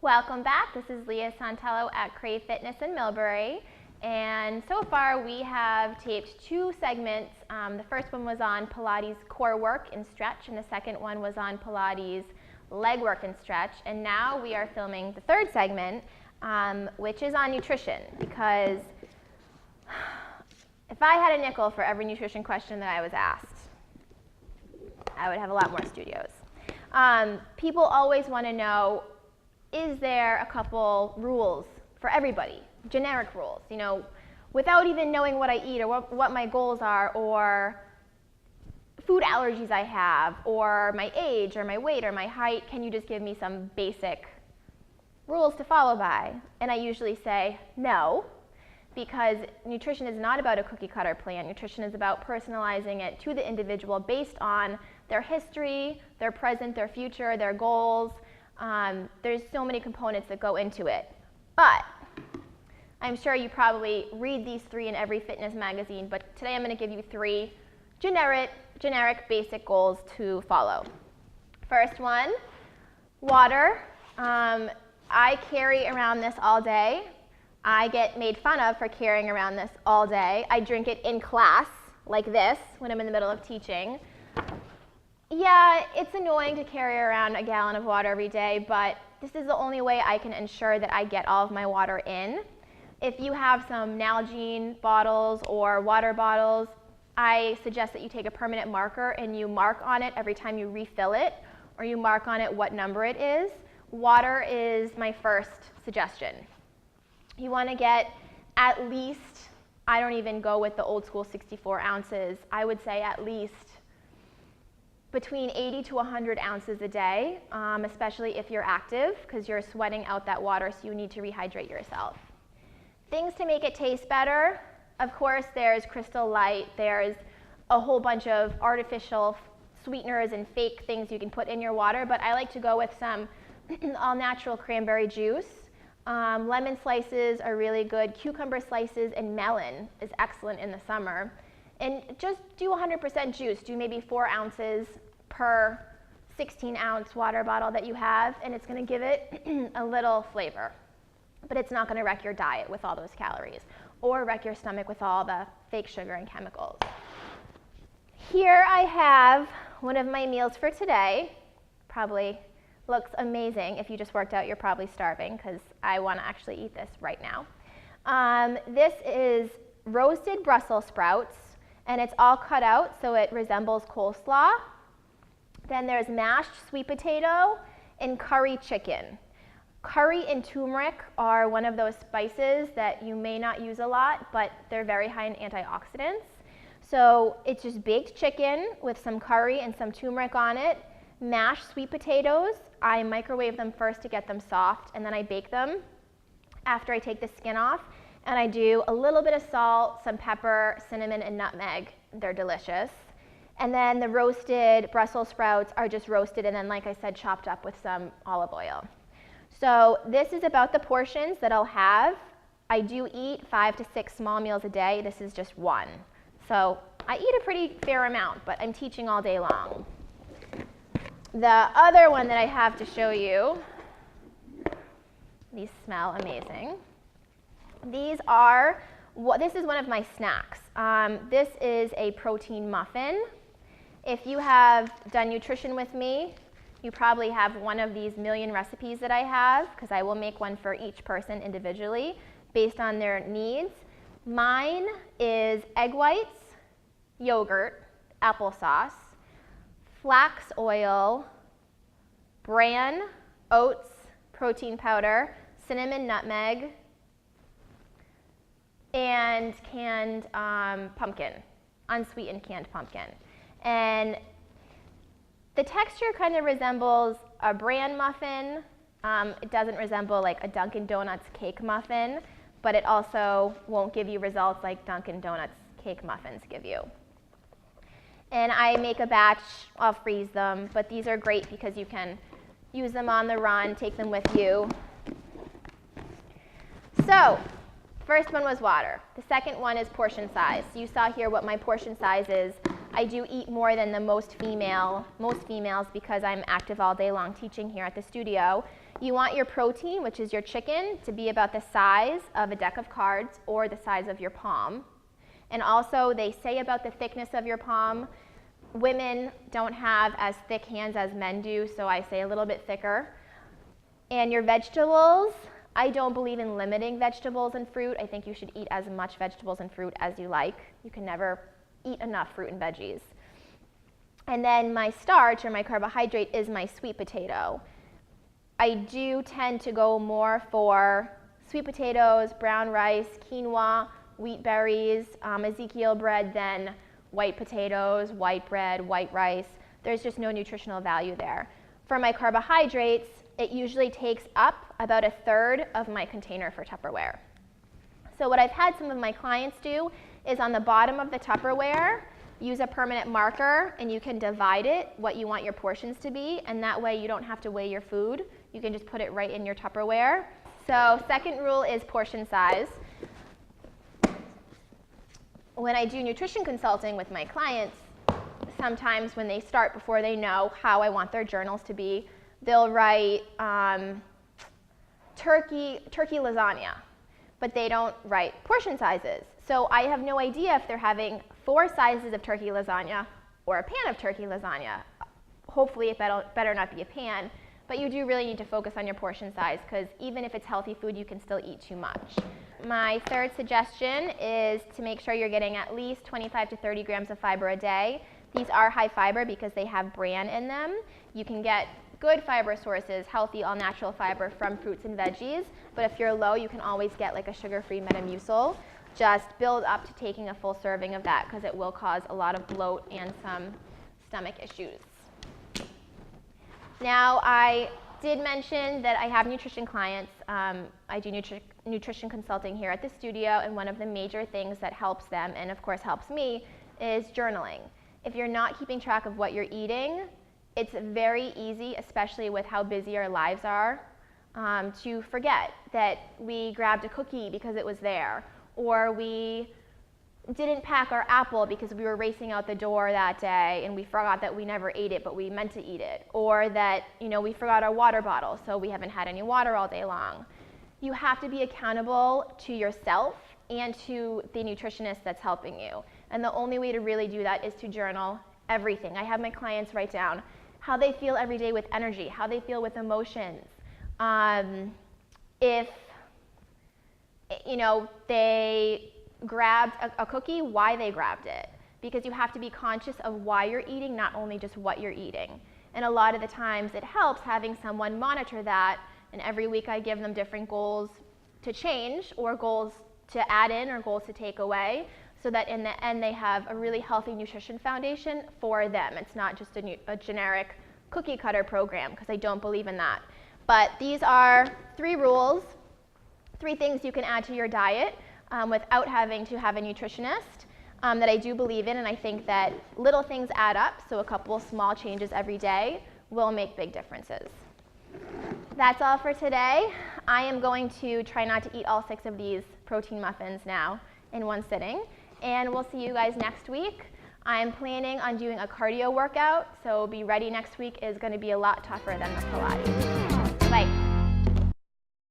Welcome back. This is Leah Santello at Krave Fitness in Millbury. And so far we have taped two segments. The first one was on Pilates core work and stretch, and the second one was on Pilates leg work and stretch. And now we are filming the third segment, which is on nutrition, because if I had a nickel for every nutrition question that I was asked, I would have a lot more studios. People always want to know, is there a couple rules for everybody, generic rules, without even knowing what I eat or what my goals are, or food allergies I have, or my age or my weight or my height? Can you just give me some basic rules to follow by? And I usually say no, because nutrition is not about a cookie cutter plan. Nutrition is about personalizing it to the individual based on their history, their present, their future, their goals. There's so many components that go into it. But I'm sure you probably read these three in every fitness magazine, but today I'm going to give you three generic basic goals to follow. First one, water. I carry around this all day. I get made fun of for carrying around this all day. I drink it in class like this when I'm in the middle of teaching. Yeah, it's annoying to carry around a gallon of water every day, but this is the only way I can ensure that I get all of my water in. If you have some Nalgene bottles or water bottles, I suggest that you take a permanent marker and you mark on it every time you refill it, or you mark on it what number it is. Water is my first suggestion. You want to get at least, I don't even go with the old school 64 ounces, I would say at least between 80 to 100 ounces a day, especially if you're active, because you're sweating out that water, so you need to rehydrate yourself. Things to make it taste better, of course, there's Crystal Light, there's a whole bunch of artificial sweeteners and fake things you can put in your water, but I like to go with some all-natural cranberry juice. Lemon slices are really good. Cucumber slices and melon is excellent in the summer. And just do 100% juice. Do maybe 4 ounces per 16-ounce water bottle that you have, and it's going to give it a little flavor. But it's not going to wreck your diet with all those calories, or wreck your stomach with all the fake sugar and chemicals. Here I have one of my meals for today. Probably looks amazing. If you just worked out, you're probably starving, because I want to actually eat this right now. This is roasted Brussels sprouts, and it's all cut out so it resembles coleslaw. Then there's mashed sweet potato and curry chicken. Curry and turmeric are one of those spices that you may not use a lot, but they're very high in antioxidants. So it's just baked chicken with some curry and some turmeric on it. Mashed sweet potatoes, I microwave them first to get them soft, and then I bake them after I take the skin off. And I do a little bit of salt, some pepper, cinnamon, and nutmeg. They're delicious. And then the roasted Brussels sprouts are just roasted and then, like I said, chopped up with some olive oil. So this is about the portions that I'll have. I do eat 5 to 6 small meals a day. This is just one. So I eat a pretty fair amount, but I'm teaching all day long. The other one that I have to show you, these smell amazing. This is one of my snacks. This is a protein muffin. If you have done nutrition with me, you probably have one of these million recipes that I have, because I will make one for each person individually based on their needs. Mine is egg whites, yogurt, applesauce, flax oil, bran, oats, protein powder, cinnamon, nutmeg, and canned pumpkin, unsweetened canned pumpkin. And the texture kind of resembles a bran muffin. It doesn't resemble like a Dunkin' Donuts cake muffin, but it also won't give you results like Dunkin' Donuts cake muffins give you. And I make a batch, I'll freeze them, but these are great because you can use them on the run, take them with you. So, first one was water. The second one is portion size. You saw here what my portion size is. I do eat more than the most females because I'm active all day long teaching here at the studio. You want your protein, which is your chicken, to be about the size of a deck of cards or the size of your palm. And also, they say about the thickness of your palm, women don't have as thick hands as men do, so I say a little bit thicker. And your vegetables, I don't believe in limiting vegetables and fruit. I think you should eat as much vegetables and fruit as you like. You can never eat enough fruit and veggies. And then my starch, or my carbohydrate, is my sweet potato. I do tend to go more for sweet potatoes, brown rice, quinoa, wheat berries, Ezekiel bread than white potatoes, white bread, white rice. There's just no nutritional value there. For my carbohydrates, it usually takes up about a third of my container for Tupperware. So what I've had some of my clients do is on the bottom of the Tupperware, use a permanent marker, and you can divide it, what you want your portions to be, and that way you don't have to weigh your food. You can just put it right in your Tupperware. So second rule is portion size. When I do nutrition consulting with my clients, sometimes when they start, before they know how I want their journals to be, they'll write turkey lasagna, but they don't write portion sizes. So I have no idea if they're having 4 sizes of turkey lasagna or a pan of turkey lasagna. Hopefully it better not be a pan, but you do really need to focus on your portion size, because even if it's healthy food, you can still eat too much. My third suggestion is to make sure you're getting at least 25 to 30 grams of fiber a day. These are high fiber because they have bran in them. You can get good fiber sources, healthy, all-natural fiber from fruits and veggies, but if you're low, you can always get like a sugar-free Metamucil. Just build up to taking a full serving of that, because it will cause a lot of bloat and some stomach issues. Now, I did mention that I have nutrition clients. I do nutrition consulting here at the studio, and one of the major things that helps them, and of course helps me, is journaling. If you're not keeping track of what you're eating, it's very easy, especially with how busy our lives are, to forget that we grabbed a cookie because it was there, or we didn't pack our apple because we were racing out the door that day and we forgot that we never ate it but we meant to eat it, or that we forgot our water bottle so we haven't had any water all day long. You have to be accountable to yourself and to the nutritionist that's helping you, and the only way to really do that is to journal everything. I have my clients write down how they feel every day with energy, how they feel with emotions, if they grabbed a cookie, why they grabbed it, because you have to be conscious of why you're eating, not only just what you're eating. And a lot of the times it helps having someone monitor that, and every week I give them different goals to change, or goals to add in, or goals to take away, so that in the end they have a really healthy nutrition foundation for them. It's not just a generic cookie cutter program, because I don't believe in that. But these are 3 rules, 3 things you can add to your diet without having to have a nutritionist that I do believe in, and I think that little things add up, so a couple of small changes every day will make big differences. That's all for today. I am going to try not to eat all 6 of these protein muffins now in one sitting, and we'll see you guys next week. I'm planning on doing a cardio workout, so be ready. Next week is going to be a lot tougher than the Pilates. Bye.